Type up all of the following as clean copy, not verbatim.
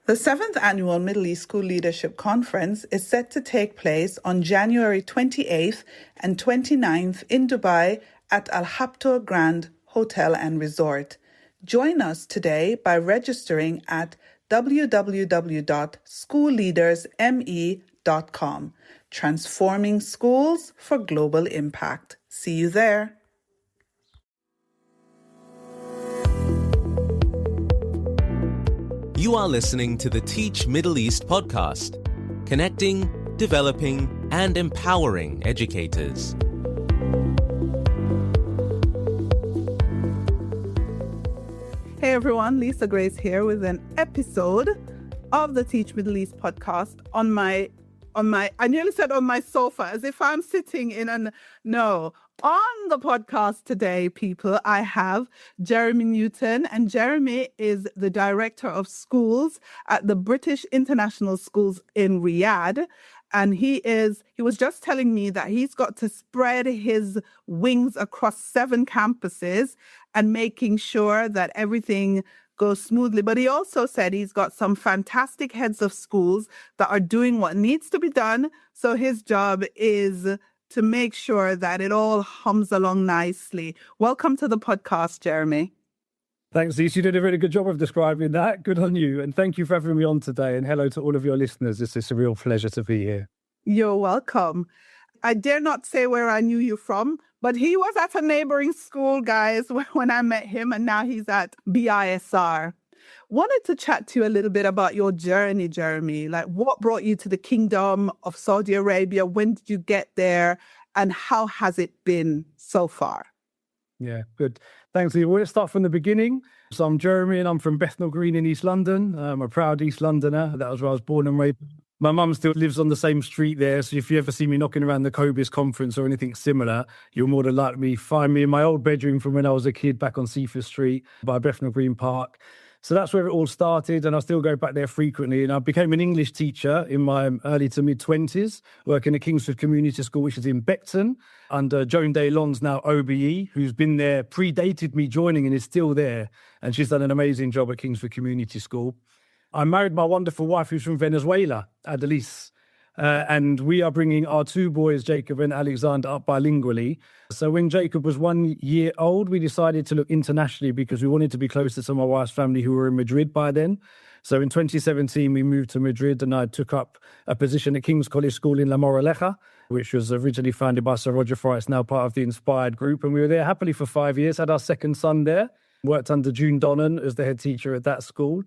The 7th Annual Middle East School Leadership Conference is set to take place on January 28th and 29th in Dubai at Al Habtoor Grand Hotel and Resort. Join us today by registering at www.schoolleadersme.com. Transforming schools for global impact. See you there. You are listening to the Teach Middle East podcast, connecting, developing, and empowering educators. Hey everyone, Lisa Grace here with an episode of the Teach Middle East podcast on my I nearly said on my sofa, as if I'm sitting on the podcast today, people, I have Jeremy Newton, and Jeremy is the Director of Schools at the British International Schools in Riyadh. And he was just telling me that he's got to spread his wings across 7 campuses and making sure that everything goes smoothly. But he also said he's got some fantastic heads of schools that are doing what needs to be done. So his job is to make sure that it all hums along nicely. Welcome to the podcast, Jeremy. Thanks, Lisa. You did a really good job of describing that. Good on you. And thank you for having me on today. And hello to all of your listeners. It's a real pleasure to be here. You're welcome. I dare not say where I knew you from, but he was at a neighboring school, guys, when I met him, and now he's at BISR. Wanted to chat to you a little bit about your journey, Jeremy. Like, what brought you to the Kingdom of Saudi Arabia? When did you get there? And how has it been so far? Yeah, good. Thanks, Lee. We'll start from the beginning. So I'm Jeremy and I'm from Bethnal Green in East London. I'm a proud East Londoner. That was where I was born and raised. My mum still lives on the same street there. So if you ever see me knocking around the Cobis conference or anything similar, you'll more than likely find me in my old bedroom from when I was a kid back on Seaforth Street by Bethnal Green Park. So that's where it all started, and I still go back there frequently. And I became an English teacher in my early to mid-20s, working at Kingsford Community School, which is in Beckton, under Joan Daylon's now OBE, who's been there, predated me joining and is still there. And she's done an amazing job at Kingsford Community School. I married my wonderful wife, who's from Venezuela, Adelise. And we are bringing our 2 boys, Jacob and Alexander, up bilingually. So when Jacob was 1 year old, we decided to look internationally because we wanted to be closer to my wife's family who were in Madrid by then. So in 2017, we moved to Madrid and I took up a position at King's College School in La Moraleja, which was originally founded by Sir Roger Fry. It's now part of the Inspired Group. And we were there happily for 5 years, had our second son there, worked under June Donnan as the head teacher at that school,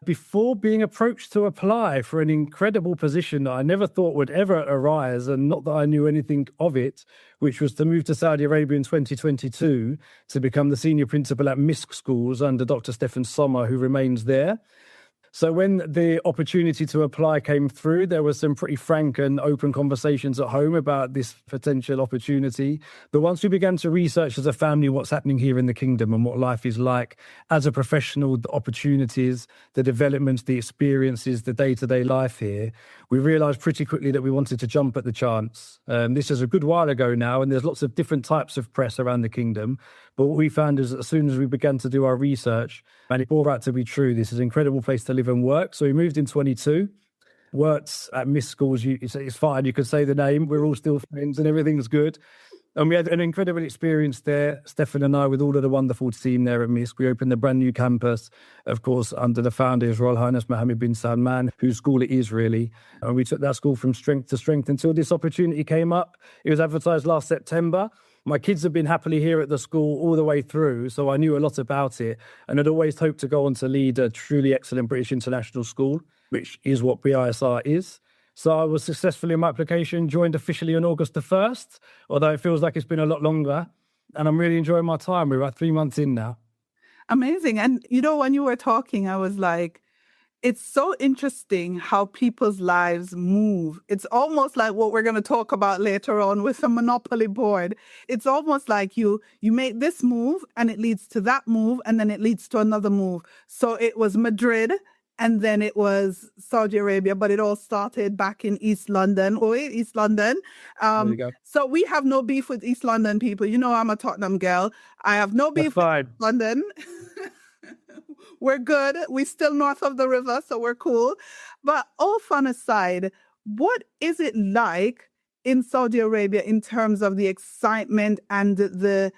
before being approached to apply for an incredible position that I never thought would ever arise, and not that I knew anything of it, which was to move to Saudi Arabia in 2022 to become the senior principal at MISC schools under Dr. Stefan Sommer, who remains there. So when the opportunity to apply came through, there was some pretty frank and open conversations at home about this potential opportunity. But once we began to research as a family what's happening here in the kingdom and what life is like as a professional, the opportunities, the developments, the experiences, the day-to-day life here, we realised pretty quickly that we wanted to jump at the chance. This is a good while ago now, and there's lots of different types of press around the kingdom. But what we found is as soon as we began to do our research, and it bore out to be true, this is an incredible place to live and work. So we moved in 22, worked at MISC schools. It's fine, you can say the name. We're all still friends and everything's good. And we had an incredible experience there, Stefan and I, with all of the wonderful team there at MISC. We opened a brand new campus, of course, under the founder, His Royal Highness Mohammed bin Salman, whose school it is really. And we took that school from strength to strength until this opportunity came up. It was advertised last September. My kids have been happily here at the school all the way through, so I knew a lot about it. And I'd always hoped to go on to lead a truly excellent British International School, which is what BISR is. So I was successful in my application, joined officially on August the 1st, although it feels like it's been a lot longer. And I'm really enjoying my time. We're about 3 months in now. Amazing. And, when you were talking, I was like, it's so interesting how people's lives move. It's almost like what we're going to talk about later on with the Monopoly board. It's almost like you make this move and it leads to that move and then it leads to another move. So it was Madrid and then it was Saudi Arabia, but it all started back in East London. There you go. So we have no beef with East London people. I'm a Tottenham girl. I have no beef with London. We're good. We're still north of the river, so we're cool. But all fun aside, what is it like in Saudi Arabia in terms of the excitement and the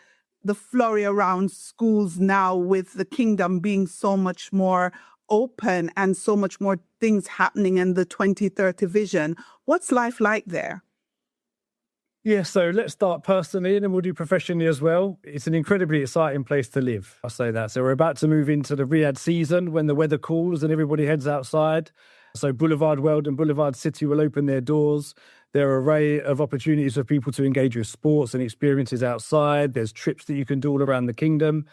flurry around schools now, with the kingdom being so much more open and so much more things happening in the 2030 vision? What's life like there? Yeah, so let's start personally and then we'll do professionally as well. It's an incredibly exciting place to live, I'll say that. So we're about to move into the Riyadh season when the weather cools and everybody heads outside. So Boulevard World and Boulevard City will open their doors. There are an array of opportunities for people to engage with sports and experiences outside. There's trips that you can do all around the kingdom.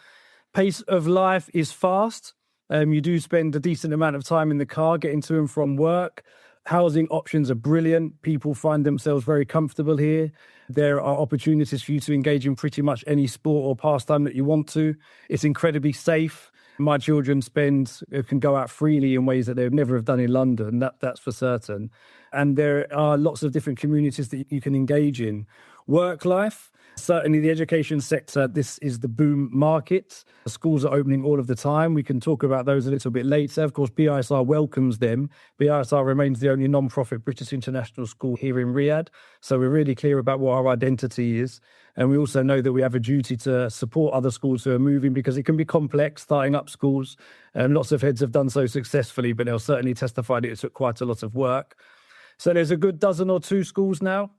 Pace of life is fast. You do spend a decent amount of time in the car getting to and from work. Housing options are brilliant. People find themselves very comfortable here. There are opportunities for you to engage in pretty much any sport or pastime that you want to. It's incredibly safe. My children can go out freely in ways that they would never have done in London, that's for certain. And there are lots of different communities that you can engage in. Work life, certainly the education sector, this is the boom market. The schools are opening all of the time. We can talk about those a little bit later. Of course, BISR welcomes them. BISR remains the only non-profit British International School here in Riyadh. So we're really clear about what our identity is. And we also know that we have a duty to support other schools who are moving, because it can be complex starting up schools. And lots of heads have done so successfully, but they'll certainly testify that it took quite a lot of work. So there's a good dozen or two schools now.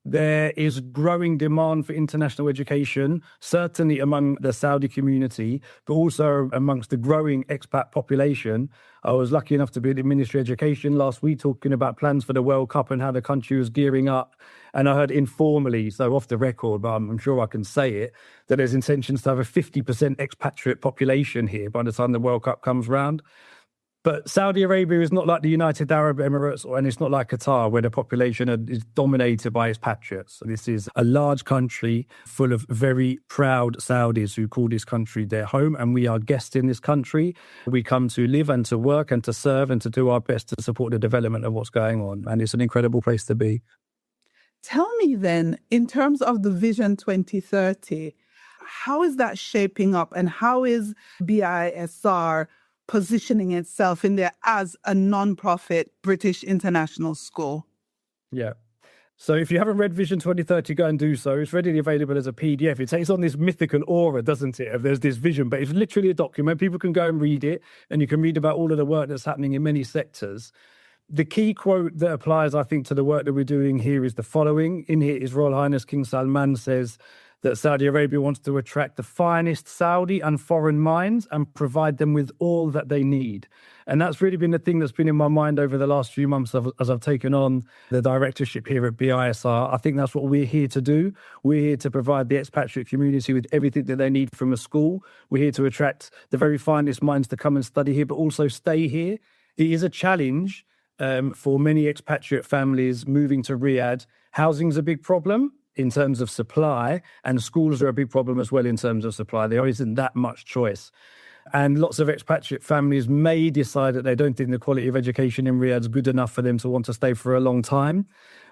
There is growing demand for international education, certainly among the Saudi community, but also amongst the growing expat population. I was lucky enough to be at the Ministry of Education last week talking about plans for the World Cup and how the country was gearing up. And I heard informally, so off the record, but I'm sure I can say it, that there's intentions to have a 50% expatriate population here by the time the World Cup comes round. But Saudi Arabia is not like the United Arab Emirates, and it's not like Qatar, where the population is dominated by expatriates. So this is a large country full of very proud Saudis who call this country their home, and we are guests in this country. We come to live and to work and to serve and to do our best to support the development of what's going on. And it's an incredible place to be. Tell me then, in terms of the Vision 2030, how is that shaping up, and how is BISR positioning itself in there as a non-profit British international school? Yeah. So if you haven't read Vision 2030, go and do so. It's readily available as a PDF. It takes on this mythical aura, doesn't it? Of there's this vision, but it's literally a document. People can go and read it, and you can read about all of the work that's happening in many sectors. The key quote that applies, I think, to the work that we're doing here is the following. In here, His Royal Highness King Salman says that Saudi Arabia wants to attract the finest Saudi and foreign minds and provide them with all that they need. And that's really been the thing that's been in my mind over the last few months as I've taken on the directorship here at BISR. I think that's what we're here to do. We're here to provide the expatriate community with everything that they need from a school. We're here to attract the very finest minds to come and study here, but also stay here. It is a challenge for many expatriate families moving to Riyadh. Housing's a big problem in terms of supply, and schools are a big problem as well in terms of supply. There isn't that much choice. And lots of expatriate families may decide that they don't think the quality of education in Riyadh is good enough for them to want to stay for a long time.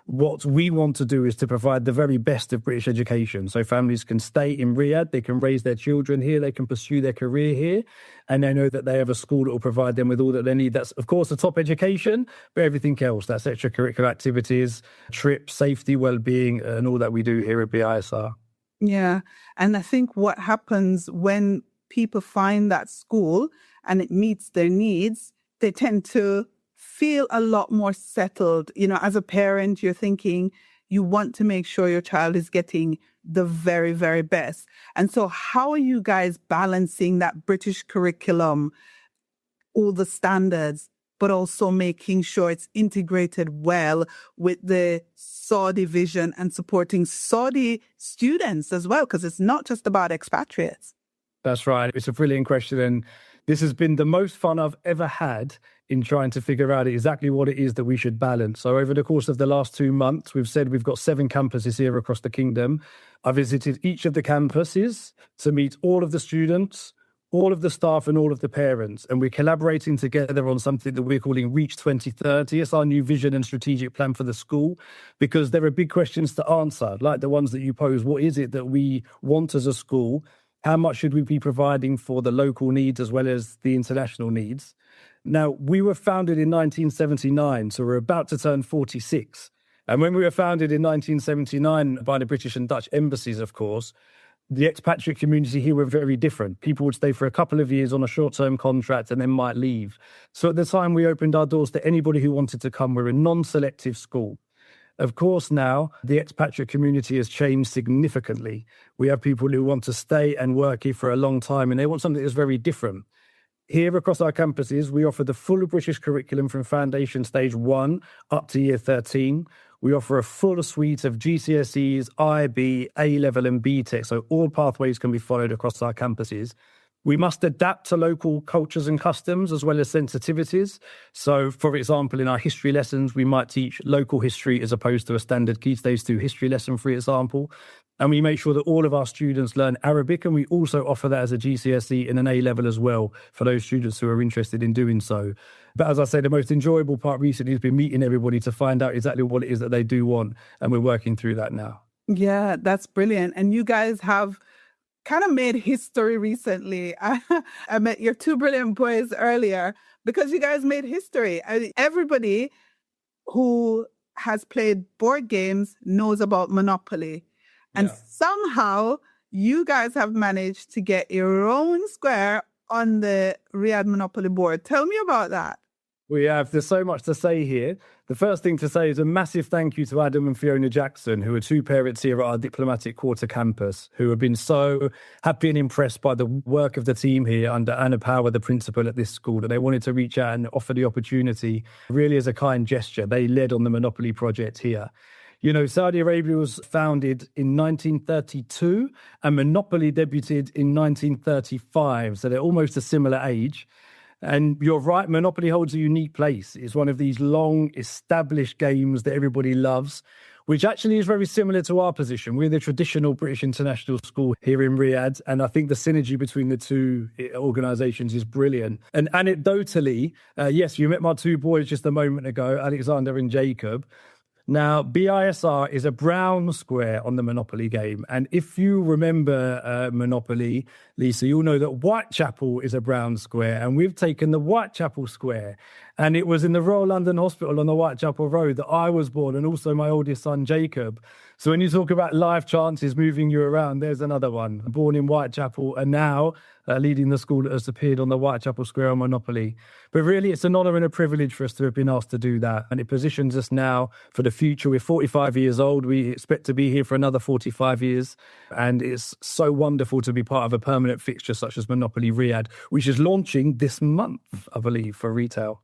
What we want to do is to provide the very best of British education. So families can stay in Riyadh, they can raise their children here, they can pursue their career here, and they know that they have a school that will provide them with all that they need. That's, of course, the top education, but everything else. That's extracurricular activities, trips, safety, well-being, and all that we do here at BISR. Yeah. And I think what happens when people find that school and it meets their needs, they tend to feel a lot more settled. You know, as a parent, you're thinking you want to make sure your child is getting the very, very best. And so how are you guys balancing that British curriculum, all the standards, but also making sure it's integrated well with the Saudi vision and supporting Saudi students as well? Because it's not just about expatriates. That's right. It's a brilliant question. And this has been the most fun I've ever had in trying to figure out exactly what it is that we should balance. So over the course of the last 2 months, we've said we've got 7 campuses here across the kingdom. I visited each of the campuses to meet all of the students, all of the staff and all of the parents. And we're collaborating together on something that we're calling Reach 2030. It's our new vision and strategic plan for the school, because there are big questions to answer, like the ones that you pose. What is it that we want as a school? How much should we be providing for the local needs as well as the international needs? Now, we were founded in 1979, so we're about to turn 46. And when we were founded in 1979 by the British and Dutch embassies, of course, the expatriate community here were very different. People would stay for a couple of years on a short-term contract and then might leave. So at the time, we opened our doors to anybody who wanted to come. We're a non-selective school. Of course, now the expatriate community has changed significantly. We have people who want to stay and work here for a long time, and they want something that's very different. Here across our campuses, we offer the full British curriculum from Foundation Stage 1 up to Year 13. We offer a full suite of GCSEs, IB, A-level and BTEC, so all pathways can be followed across our campuses. We must adapt to local cultures and customs as well as sensitivities. So, for example, in our history lessons, we might teach local history as opposed to a standard Key Stage 2 history lesson, for example. And we make sure that all of our students learn Arabic, and we also offer that as a GCSE and an A-level as well for those students who are interested in doing so. But as I say, the most enjoyable part recently has been meeting everybody to find out exactly what it is that they do want, and we're working through that now. Yeah, that's brilliant. And you guys have kind of made history recently. I met your two brilliant boys earlier because you guys made history. Everybody who has played board games knows about Monopoly. And somehow you guys have managed to get your own square on the Riyadh Monopoly board. Tell me about that. We have. There's so much to say here. The first thing to say is a massive thank you to Adam and Fiona Jackson, who are two parents here at our Diplomatic Quarter campus, who have been so happy and impressed by the work of the team here under Anna Power, the principal at this school, that they wanted to reach out and offer the opportunity really as a kind gesture. They led on the Monopoly project here. You know, Saudi Arabia was founded in 1932 and Monopoly debuted in 1935, so they're almost a similar age. And you're right, Monopoly holds a unique place. It's one of these long established games that everybody loves, which actually is very similar to our position. We're the traditional British International School here in Riyadh, and I think the synergy between the two organisations is brilliant. And anecdotally, yes, you met my two boys just a moment ago, Alexander and Jacob. Now, BISR is a brown square on the Monopoly game. And if you remember Monopoly, Lisa, you'll know that Whitechapel is a brown square. And we've taken the Whitechapel square. And it was in the Royal London Hospital on the Whitechapel Road that I was born, and also my oldest son, Jacob. So when you talk about life chances moving you around, there's another one. Born in Whitechapel and now leading the school that has appeared on the Whitechapel Square on Monopoly. But really, it's an honour and a privilege for us to have been asked to do that. And it positions us now for the future. We're 45 years old. We expect to be here for another 45 years. And it's so wonderful to be part of a permanent fixture such as Monopoly Riyadh, which is launching this month, I believe, for retail.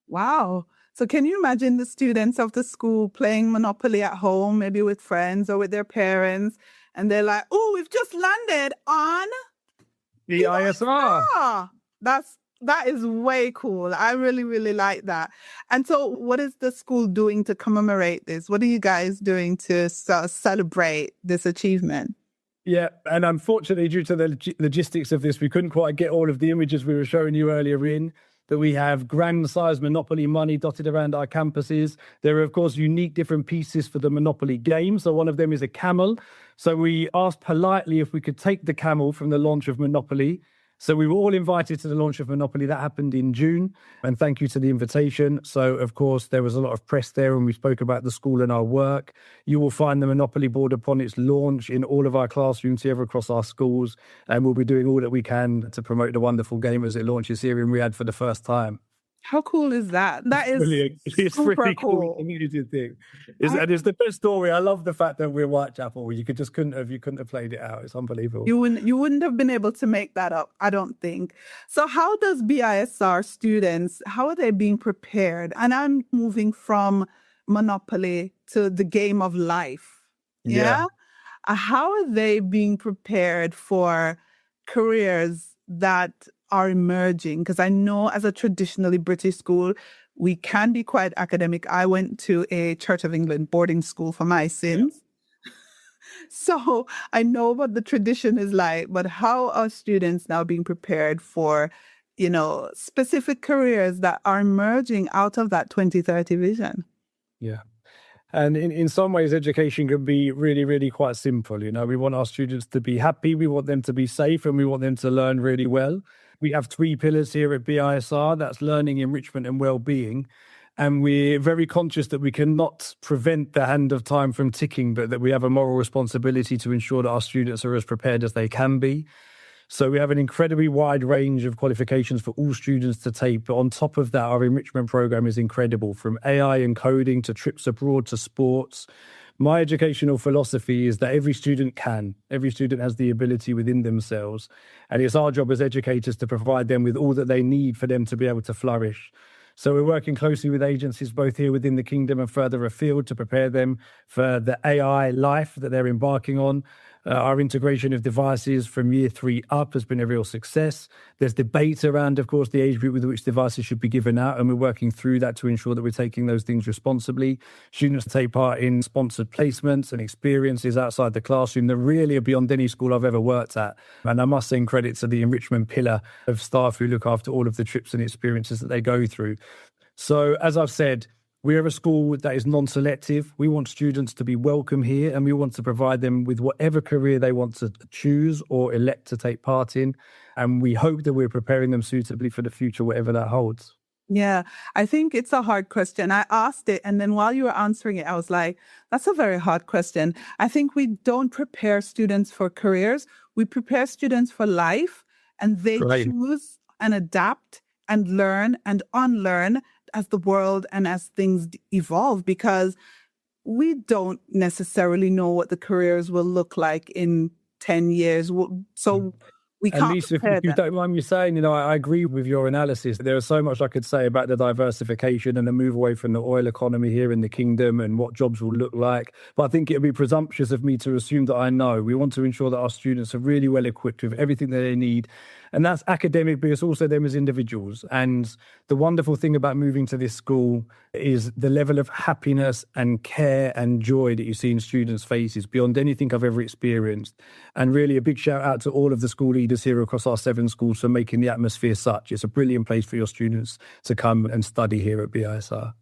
Wow. So can you imagine the students of the school playing Monopoly at home, maybe with friends or with their parents, and they're like, oh, we've just landed on the ISR. That is way cool. I really, really like that. And so what is the school doing to commemorate this? What are you guys doing to celebrate this achievement? Yeah, and unfortunately, due to the logistics of this, we couldn't quite get all of the images we were showing you earlier in. That we have grand-sized Monopoly money dotted around our campuses. There are, of course, unique different pieces for the Monopoly game. So one of them is a camel. So we asked politely if we could take the camel from the launch of Monopoly. So we were all invited to the launch of Monopoly. That happened in June. And thank you to the invitation. So, of course, there was a lot of press there and we spoke about the school and our work. You will find the Monopoly board upon its launch in all of our classrooms here across our schools. And we'll be doing all that we can to promote the wonderful game as it launches here in Riyadh for the first time. How cool is that? That is brilliant. It's super pretty cool. Community thing. And it's the best story. I love the fact that we're Whitechapel. You couldn't have played it out. It's unbelievable. You wouldn't have been able to make that up, I don't think. So how does BISR students, how are they being prepared? And I'm moving from Monopoly to the game of life. Yeah. How are they being prepared for careers that are emerging? Because I know as a traditionally British school, we can be quite academic. I went to a Church of England boarding school for my sins. Yeah. So I know what the tradition is like, but how are students now being prepared for, specific careers that are emerging out of that 2030 vision? Yeah. And in some ways, education can be really, really quite simple. You know, we want our students to be happy, we want them to be safe, and we want them to learn really well. We have 3 pillars here at BISR. That's learning, enrichment, and well-being. And we're very conscious that we cannot prevent the hand of time from ticking, but that we have a moral responsibility to ensure that our students are as prepared as they can be. So we have an incredibly wide range of qualifications for all students to take. But on top of that, our enrichment program is incredible, from AI and coding to trips abroad to sports. My educational philosophy is that every student has the ability within themselves. And it's our job as educators to provide them with all that they need for them to be able to flourish. So we're working closely with agencies both here within the kingdom and further afield to prepare them for the AI life that they're embarking on. Our integration of devices from year 3 up has been a real success. There's debate around, of course, the age group with which devices should be given out, and we're working through that to ensure that we're taking those things responsibly. Students take part in sponsored placements and experiences outside the classroom that really are beyond any school I've ever worked at. And I must send credit to the enrichment pillar of staff who look after all of the trips and experiences that they go through. So, as I've said, we are a school that is non-selective. We want students to be welcome here, and we want to provide them with whatever career they want to choose or elect to take part in. And we hope that we're preparing them suitably for the future, whatever that holds. Yeah, I think it's a hard question. I asked it, and then while you were answering it, I was like, that's a very hard question. I think we don't prepare students for careers. We prepare students for life, and they choose and adapt and learn and unlearn as the world and as things evolve, because we don't necessarily know what the careers will look like in 10 years. So we can't. And Lisa, if you don't mind me saying, I agree with your analysis. There is so much I could say about the diversification and the move away from the oil economy here in the kingdom and what jobs will look like. But I think it would be presumptuous of me to assume that I know. We want to ensure that our students are really well equipped with everything that they need. And that's academic, but it's also them as individuals. And the wonderful thing about moving to this school is the level of happiness and care and joy that you see in students' faces beyond anything I've ever experienced. And really a big shout out to all of the school leaders here across our 7 schools for making the atmosphere such. It's a brilliant place for your students to come and study here at BISR.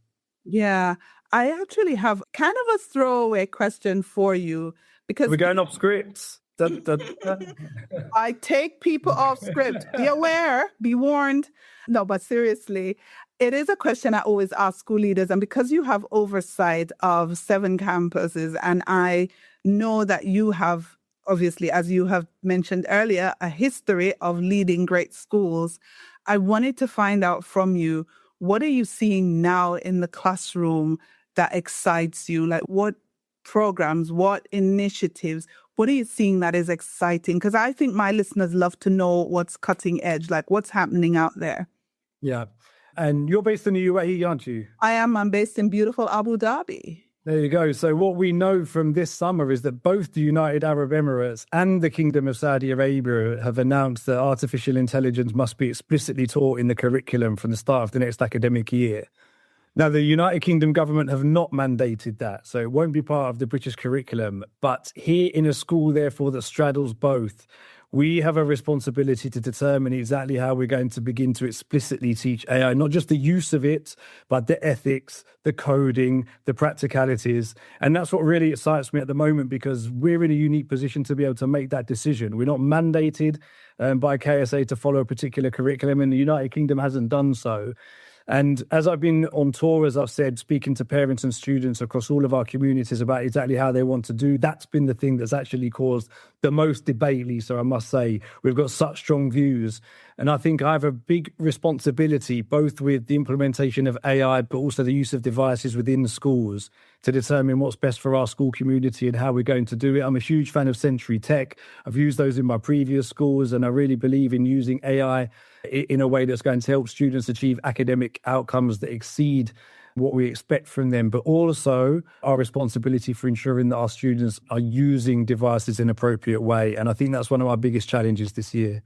Yeah, I actually have kind of a throwaway question for you, because we're going off scripts. I take people off script. Be aware, be warned. No, but seriously, it is a question I always ask school leaders. And because you have oversight of 7 campuses, and I know that you have, obviously, as you have mentioned earlier, a history of leading great schools, I wanted to find out from you, what are you seeing now in the classroom that excites you? Like, what programs, what initiatives, what are you seeing that is exciting? Because I think my listeners love to know what's cutting edge, like what's happening out there. Yeah. And you're based in the UAE, aren't you? I am. I'm based in beautiful Abu Dhabi. There you go. So what we know from this summer is that both the United Arab Emirates and the Kingdom of Saudi Arabia have announced that artificial intelligence must be explicitly taught in the curriculum from the start of the next academic year. Now, the United Kingdom government have not mandated that, so it won't be part of the British curriculum. But here in a school, therefore, that straddles both, we have a responsibility to determine exactly how we're going to begin to explicitly teach AI, not just the use of it, but the ethics, the coding, the practicalities. And that's what really excites me at the moment, because we're in a unique position to be able to make that decision. We're not mandated by KSA to follow a particular curriculum, and the United Kingdom hasn't done so. And as I've been on tour, as I've said, speaking to parents and students across all of our communities about exactly how they want to do, that's been the thing that's actually caused the most debate, Lisa, I must say. We've got such strong views. And I think I have a big responsibility, both with the implementation of AI, but also the use of devices within schools, to determine what's best for our school community and how we're going to do it. I'm a huge fan of Century Tech. I've used those in my previous schools, and I really believe in using AI in a way that's going to help students achieve academic outcomes that exceed what we expect from them, but also our responsibility for ensuring that our students are using devices in an appropriate way. And I think that's one of our biggest challenges this year.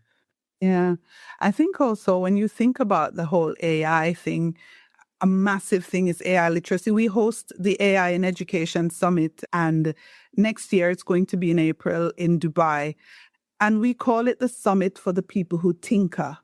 Yeah. I think also when you think about the whole AI thing, a massive thing is AI literacy. We host the AI in Education Summit, and next year it's going to be in April in Dubai. And we call it the Summit for the People Who Tinker,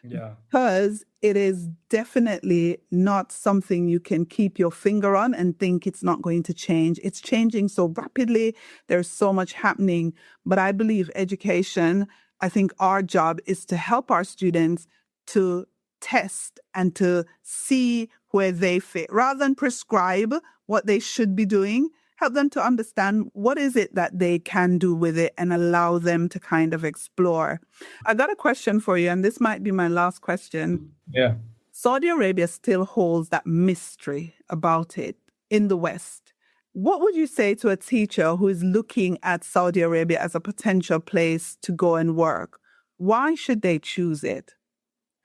Yeah. Because it is definitely not something you can keep your finger on and think it's not going to change. It's changing so rapidly. There's so much happening. But I believe education, I think our job is to help our students to test and to see where they fit rather than prescribe what they should be doing. Help them to understand what is it that they can do with it and allow them to kind of explore. I got a question for you, and this might be my last question. Yeah. Saudi Arabia still holds that mystery about it in the West. What would you say to a teacher who is looking at Saudi Arabia as a potential place to go and work? Why should they choose it?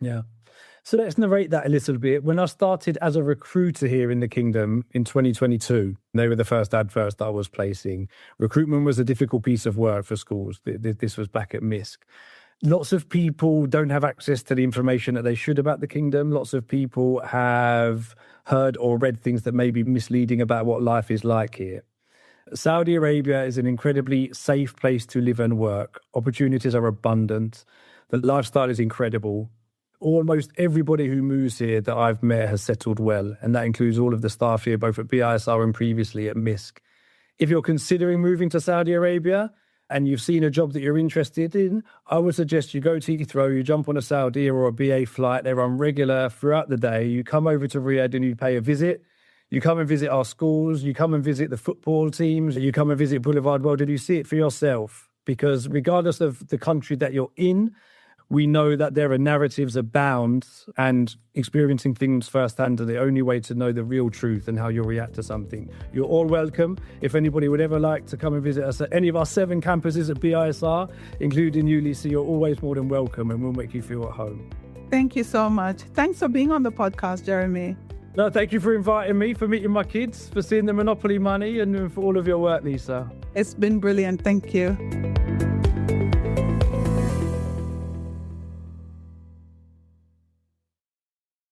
Yeah. So let's narrate that a little bit. When I started as a recruiter here in the Kingdom in 2022, they were the first adverts that I was placing. Recruitment was a difficult piece of work for schools. This was back at MISC. Lots of people don't have access to the information that they should about the Kingdom. Lots of people have heard or read things that may be misleading about what life is like here. Saudi Arabia is an incredibly safe place to live and work. Opportunities are abundant. The lifestyle is incredible. Almost everybody who moves here that I've met has settled well, and that includes all of the staff here, both at BISR and previously at MISC. If you're considering moving to Saudi Arabia and you've seen a job that you're interested in, I would suggest you go to Heathrow, you jump on a Saudi or a BA flight. They're on regular throughout the day. You come over to Riyadh and you pay a visit. You come and visit our schools. You come and visit the football teams. You come and visit Boulevard World, and you see it for yourself. Because regardless of the country that you're in, we know that there are narratives abound, and experiencing things firsthand are the only way to know the real truth and how you'll react to something. You're all welcome. If anybody would ever like to come and visit us at any of our 7 campuses at BISR, including you, Lisa, you're always more than welcome, and we'll make you feel at home. Thank you so much. Thanks for being on the podcast, Jeremy. No, thank you for inviting me, for meeting my kids, for seeing the Monopoly money, and for all of your work, Lisa. It's been brilliant. Thank you.